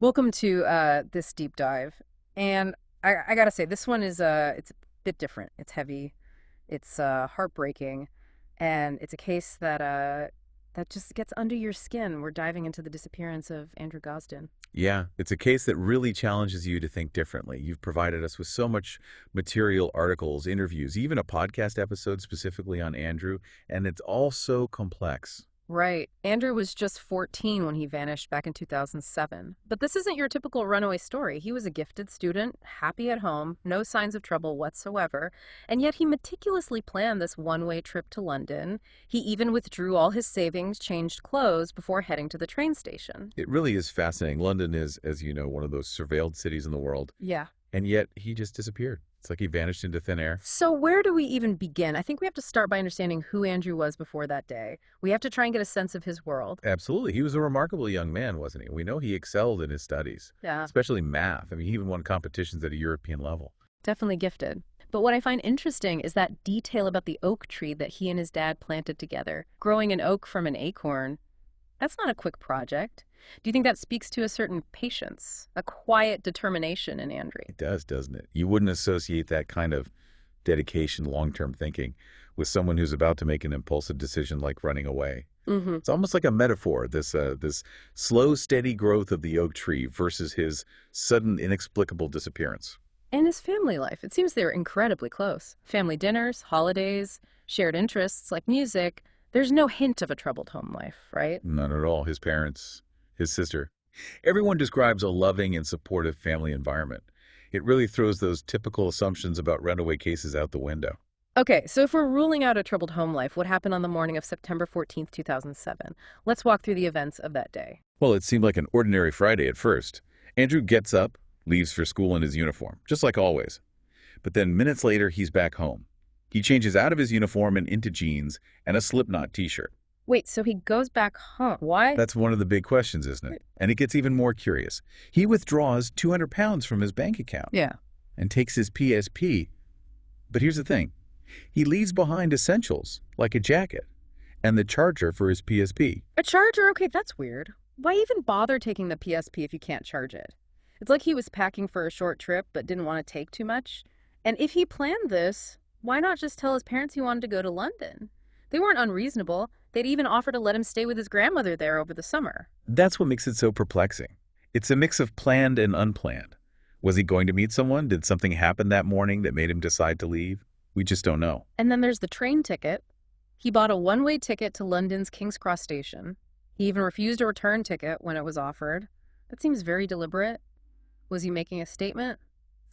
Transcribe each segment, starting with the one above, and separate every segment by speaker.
Speaker 1: Welcome to this deep dive. And I gotta say, this one is it's a bit different. It's heavy, it's heartbreaking, and it's a case that just gets under your skin. We're diving into the disappearance of Andrew Gosden.
Speaker 2: Yeah, it's a case that really challenges you to think differently. You've provided us with so much material, articles, interviews, even a podcast episode specifically on Andrew, and it's all so complex.
Speaker 1: Right. Andrew was just 14 when he vanished back in 2007. But this isn't your typical runaway story. He was a gifted student, happy at home, no signs of trouble whatsoever, and yet he meticulously planned this one-way trip to London. He even withdrew all his savings, changed clothes before heading to the train station.
Speaker 2: It really is fascinating. London is, as you know, one of those surveilled cities in the world,
Speaker 1: Yeah.
Speaker 2: and yet he just disappeared. It's like he vanished into thin air.
Speaker 1: So where do we even begin? I think we have to start by understanding who Andrew was before that day. We have to try and get a sense of his world.
Speaker 2: Absolutely. He was a remarkable young man, wasn't he? We know he excelled in his studies,
Speaker 1: Yeah.
Speaker 2: especially math. I mean, he even won competitions at a European level.
Speaker 1: Definitely gifted. But what I find interesting is that detail about the oak tree that he and his dad planted together. Growing an oak from an acorn, that's not a quick project. Do you think that speaks to a certain patience, a quiet determination in Andrew?
Speaker 2: It does, doesn't it? You wouldn't associate that kind of dedication, long-term thinking with someone who's about to make an impulsive decision like running away.
Speaker 1: Mm-hmm.
Speaker 2: It's almost like a metaphor, this slow, steady growth of the oak tree versus his sudden, inexplicable disappearance.
Speaker 1: And his family life. It seems they were incredibly close. Family dinners, holidays, shared interests like music. There's no hint of a troubled home life, right?
Speaker 2: None at all. His parents, his sister. Everyone describes a loving and supportive family environment. It really throws those typical assumptions about runaway cases out the window.
Speaker 1: Okay, so if we're ruling out a troubled home life, what happened on the morning of September 14th, 2007? Let's walk through the events of that day.
Speaker 2: Well, it seemed like an ordinary Friday at first. Andrew gets up, leaves for school in his uniform, just like always. But then minutes later, he's back home. He changes out of his uniform and into jeans and a Slipknot t-shirt.
Speaker 1: Wait, so he goes back home. Why?
Speaker 2: That's one of the big questions, isn't it? And it gets even more curious. He withdraws 200 pounds from his bank account
Speaker 1: Yeah.
Speaker 2: and takes his PSP. But here's the thing. He leaves behind essentials, like a jacket, and the charger for his PSP.
Speaker 1: A charger? Okay, that's weird. Why even bother taking the PSP if you can't charge it? It's like he was packing for a short trip but didn't want to take too much. And if he planned this, why not just tell his parents he wanted to go to London? They weren't unreasonable. They'd even offer to let him stay with his grandmother there over the summer.
Speaker 2: That's what makes it so perplexing. It's a mix of planned and unplanned. Was he going to meet someone? Did something happen that morning that made him decide to leave? We just don't know.
Speaker 1: And then there's the train ticket. He bought a one-way ticket to London's King's Cross station. He even refused a return ticket when it was offered. That seems very deliberate. Was he making a statement?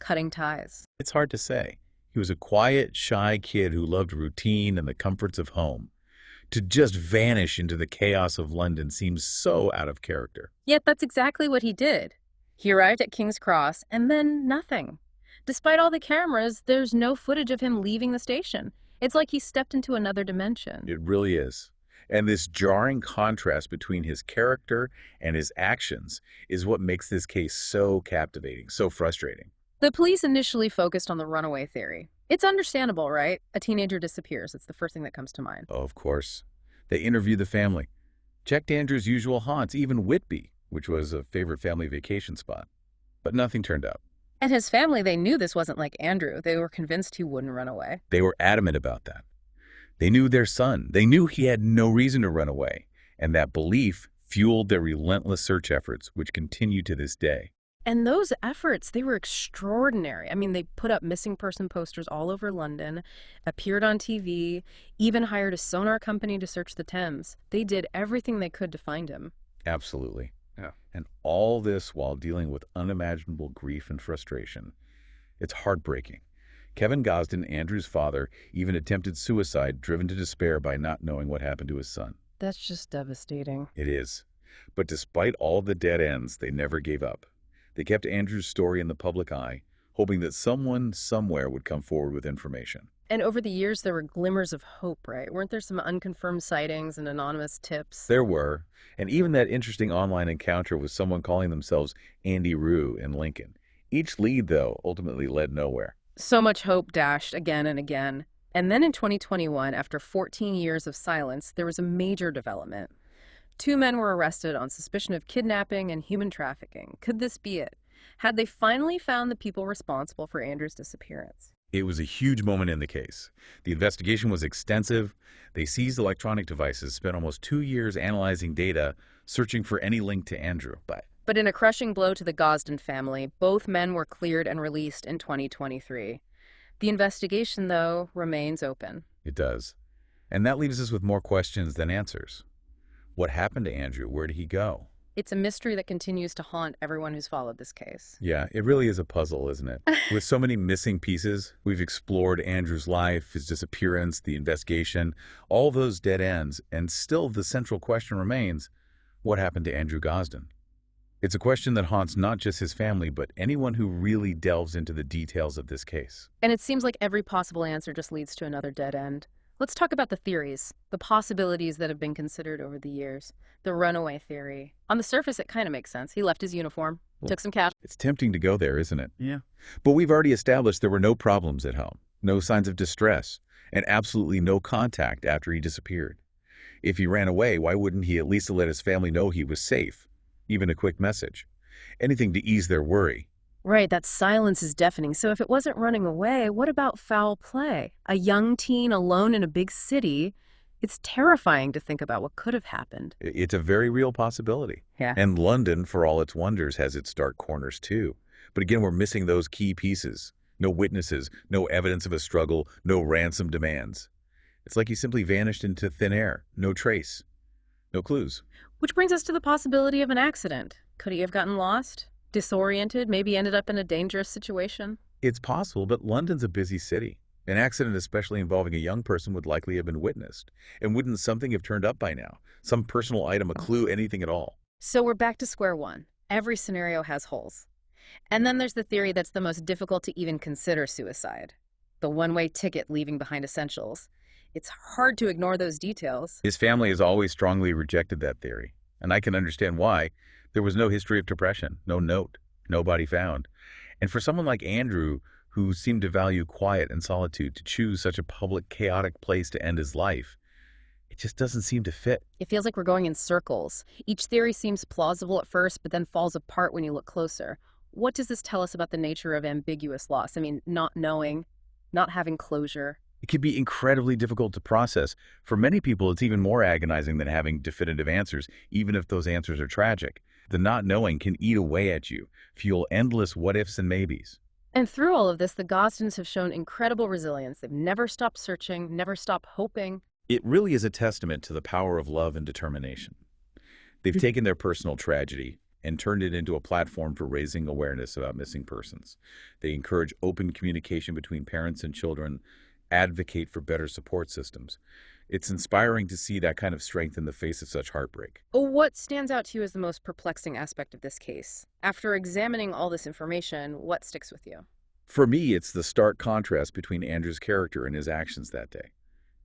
Speaker 1: Cutting ties.
Speaker 2: It's hard to say. He was a quiet, shy kid who loved routine and the comforts of home. To just vanish into the chaos of London seems so out of character.
Speaker 1: Yet that's exactly what he did. He arrived at King's Cross and then nothing. Despite all the cameras, there's no footage of him leaving the station. It's like he stepped into another dimension.
Speaker 2: It really is. And this jarring contrast between his character and his actions is what makes this case so captivating, so frustrating.
Speaker 1: The police initially focused on the runaway theory. It's understandable, right? A teenager disappears. It's the first thing that comes to mind.
Speaker 2: Oh, of course. They interviewed the family, checked Andrew's usual haunts, even Whitby, which was a favorite family vacation spot. But nothing turned up.
Speaker 1: And his family, they knew this wasn't like Andrew. They were convinced he wouldn't run away.
Speaker 2: They were adamant about that. They knew their son. They knew he had no reason to run away. And that belief fueled their relentless search efforts, which continue to this day.
Speaker 1: And those efforts, they were extraordinary. I mean, they put up missing person posters all over London, appeared on TV, even hired a sonar company to search the Thames. They did everything they could to find him.
Speaker 2: Absolutely. Yeah. And all this while dealing with unimaginable grief and frustration. It's heartbreaking. Kevin Gosden, Andrew's father, even attempted suicide, driven to despair by not knowing what happened to his son.
Speaker 1: That's just devastating.
Speaker 2: It is. But despite all the dead ends, they never gave up. They kept Andrew's story in the public eye, hoping that someone somewhere would come forward with information.
Speaker 1: And over the years, there were glimmers of hope, right? Weren't there some unconfirmed sightings and anonymous tips?
Speaker 2: There were, and even that interesting online encounter with someone calling themselves Andy Rue in Lincoln. Each lead, though, ultimately led nowhere.
Speaker 1: So much hope dashed again and again. And then in 2021, after 14 years of silence, there was a major development. Two men were arrested on suspicion of kidnapping and human trafficking. Could this be it? Had they finally found the people responsible for Andrew's disappearance?
Speaker 2: It was a huge moment in the case. The investigation was extensive. They seized electronic devices, spent almost 2 years analyzing data, searching for any link to Andrew.
Speaker 1: But in a crushing blow to the Gosden family, both men were cleared and released in 2023. The investigation, though, remains open.
Speaker 2: It does. And that leaves us with more questions than answers. What happened to Andrew? Where did he go?
Speaker 1: It's a mystery that continues to haunt everyone who's followed this case.
Speaker 2: Yeah, it really is a puzzle, isn't it? With so many missing pieces, we've explored Andrew's life, his disappearance, the investigation, all those dead ends, and still the central question remains, what happened to Andrew Gosden? It's a question that haunts not just his family, but anyone who really delves into the details of this case.
Speaker 1: And it seems like every possible answer just leads to another dead end. Let's talk about the theories, the possibilities that have been considered over the years. The runaway theory. On the surface, it kind of makes sense. He left his uniform, took some cash.
Speaker 2: It's tempting to go there, isn't it? Yeah. But we've already established there were no problems at home, no signs of distress, and absolutely no contact after he disappeared. If he ran away, why wouldn't he at least let his family know he was safe? Even a quick message. Anything to ease their worry.
Speaker 1: Right, that silence is deafening. So if it wasn't running away, what about foul play? A young teen alone in a big city. It's terrifying to think about what could have happened.
Speaker 2: It's a very real possibility.
Speaker 1: Yeah.
Speaker 2: And London, for all its wonders, has its dark corners too. But again, we're missing those key pieces. No witnesses, no evidence of a struggle, no ransom demands. It's like he simply vanished into thin air. No trace. No clues.
Speaker 1: Which brings us to the possibility of an accident. Could he have gotten lost? Disoriented? Maybe ended up in a dangerous situation?
Speaker 2: It's possible, but London's a busy city. An accident, especially involving a young person, would likely have been witnessed. And wouldn't something have turned up by now? Some personal item, a clue, anything at all.
Speaker 1: So we're back to square one. Every scenario has holes. And then there's the theory that's the most difficult to even consider suicide. The one-way ticket leaving behind essentials. It's hard to ignore those details.
Speaker 2: His family has always strongly rejected that theory. And I can understand why. There was no history of depression, no note, nobody found. And for someone like Andrew, who seemed to value quiet and solitude, to choose such a public, chaotic place to end his life, it just doesn't seem to fit.
Speaker 1: It feels like we're going in circles. Each theory seems plausible at first, but then falls apart when you look closer. What does this tell us about the nature of ambiguous loss? I mean, not knowing, not having closure.
Speaker 2: It can be incredibly difficult to process. For many people, it's even more agonizing than having definitive answers, even if those answers are tragic. The not knowing can eat away at you, fuel endless what-ifs and maybes.
Speaker 1: And through all of this, the Gosdens have shown incredible resilience. They've never stopped searching, never stopped hoping.
Speaker 2: It really is a testament to the power of love and determination. They've taken their personal tragedy and turned it into a platform for raising awareness about missing persons. They encourage open communication between parents and children, advocate for better support systems. It's inspiring to see that kind of strength in the face of such heartbreak.
Speaker 1: What stands out to you as the most perplexing aspect of this case? After examining all this information, what sticks with you?
Speaker 2: For me, it's the stark contrast between Andrew's character and his actions that day.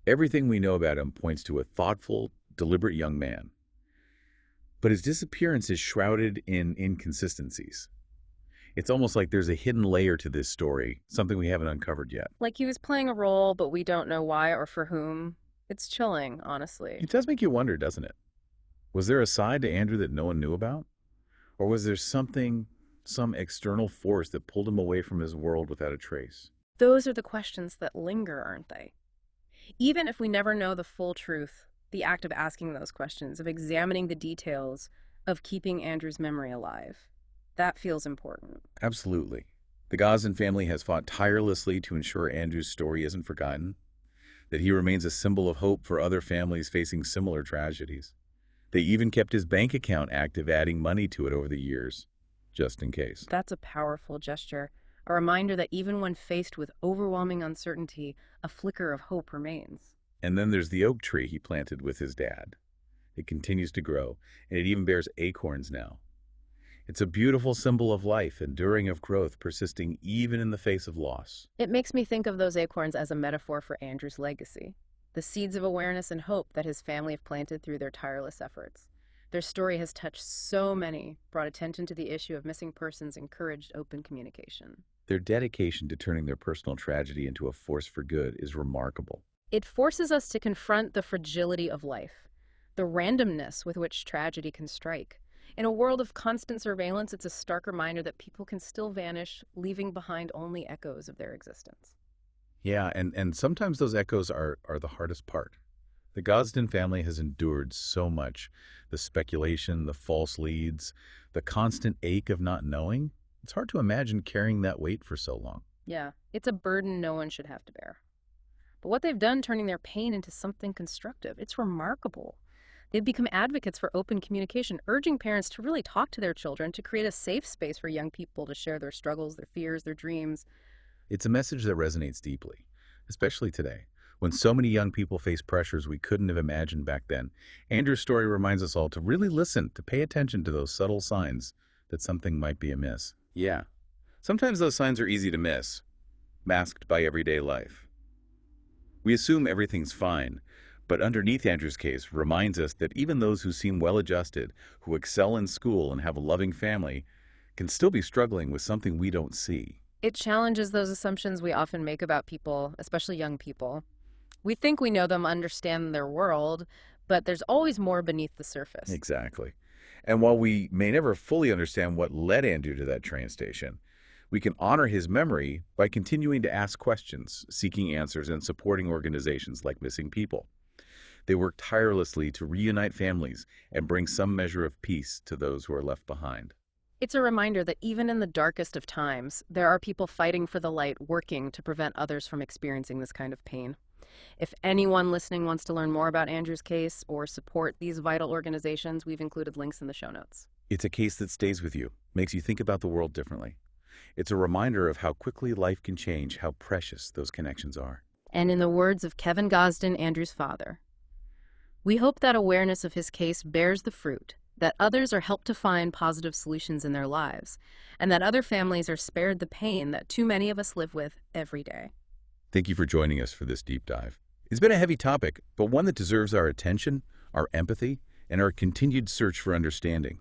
Speaker 2: Everything we know about him points to a thoughtful, deliberate young man. But his disappearance is shrouded in inconsistencies. It's almost like there's a hidden layer to this story, something we haven't uncovered yet.
Speaker 1: Like he was playing a role, but we don't know why or for whom. It's chilling, honestly.
Speaker 2: It does make you wonder, doesn't it? Was there a side to Andrew that no one knew about? Or was there something, some external force that pulled him away from his world without a trace?
Speaker 1: Those are the questions that linger, aren't they? Even if we never know the full truth, the act of asking those questions, of examining the details, of keeping Andrew's memory alive, that feels important.
Speaker 2: Absolutely. The Gosden family has fought tirelessly to ensure Andrew's story isn't forgotten, that he remains a symbol of hope for other families facing similar tragedies. They even kept his bank account active, adding money to it over the years, just in case.
Speaker 1: That's a powerful gesture, a reminder that even when faced with overwhelming uncertainty, a flicker of hope remains.
Speaker 2: And then there's the oak tree he planted with his dad. It continues to grow, and it even bears acorns now. It's a beautiful symbol of life, enduring of growth, persisting even in the face of loss.
Speaker 1: It makes me think of those acorns as a metaphor for Andrew's legacy, the seeds of awareness and hope that his family have planted through their tireless efforts. Their story has touched so many, brought attention to the issue of missing persons, encouraged open communication.
Speaker 2: Their dedication to turning their personal tragedy into a force for good is remarkable.
Speaker 1: It forces us to confront the fragility of life, the randomness with which tragedy can strike. In a world of constant surveillance, it's a stark reminder that people can still vanish, leaving behind only echoes of their existence.
Speaker 2: Yeah, and sometimes those echoes are the hardest part. The Gosden family has endured so much. The speculation, the false leads, the constant ache of not knowing. It's hard to imagine carrying that weight for so long.
Speaker 1: Yeah, it's a burden no one should have to bear. But what they've done, turning their pain into something constructive, it's remarkable. They've become advocates for open communication, urging parents to really talk to their children to create a safe space for young people to share their struggles, their fears, their dreams.
Speaker 2: It's a message that resonates deeply, especially today, when so many young people face pressures we couldn't have imagined back then. Andrew's story reminds us all to really listen, to pay attention to those subtle signs that something might be amiss. Yeah, sometimes those signs are easy to miss, masked by everyday life. We assume everything's fine, but underneath Andrew's case reminds us that even those who seem well-adjusted, who excel in school and have a loving family, can still be struggling with something we don't see.
Speaker 1: It challenges those assumptions we often make about people, especially young people. We think we know them, understand their world, but there's always more beneath the surface.
Speaker 2: Exactly. And while we may never fully understand what led Andrew to that train station, we can honor his memory by continuing to ask questions, seeking answers, and supporting organizations like Missing People. They work tirelessly to reunite families and bring some measure of peace to those who are left behind.
Speaker 1: It's a reminder that even in the darkest of times, there are people fighting for the light, working to prevent others from experiencing this kind of pain. If anyone listening wants to learn more about Andrew's case or support these vital organizations, we've included links in the show notes.
Speaker 2: It's a case that stays with you, makes you think about the world differently. It's a reminder of how quickly life can change, how precious those connections are.
Speaker 1: And in the words of Kevin Gosden, Andrew's father, we hope that awareness of his case bears the fruit, that others are helped to find positive solutions in their lives, and that other families are spared the pain that too many of us live with every day.
Speaker 2: Thank you for joining us for this deep dive. It's been a heavy topic, but one that deserves our attention, our empathy, and our continued search for understanding.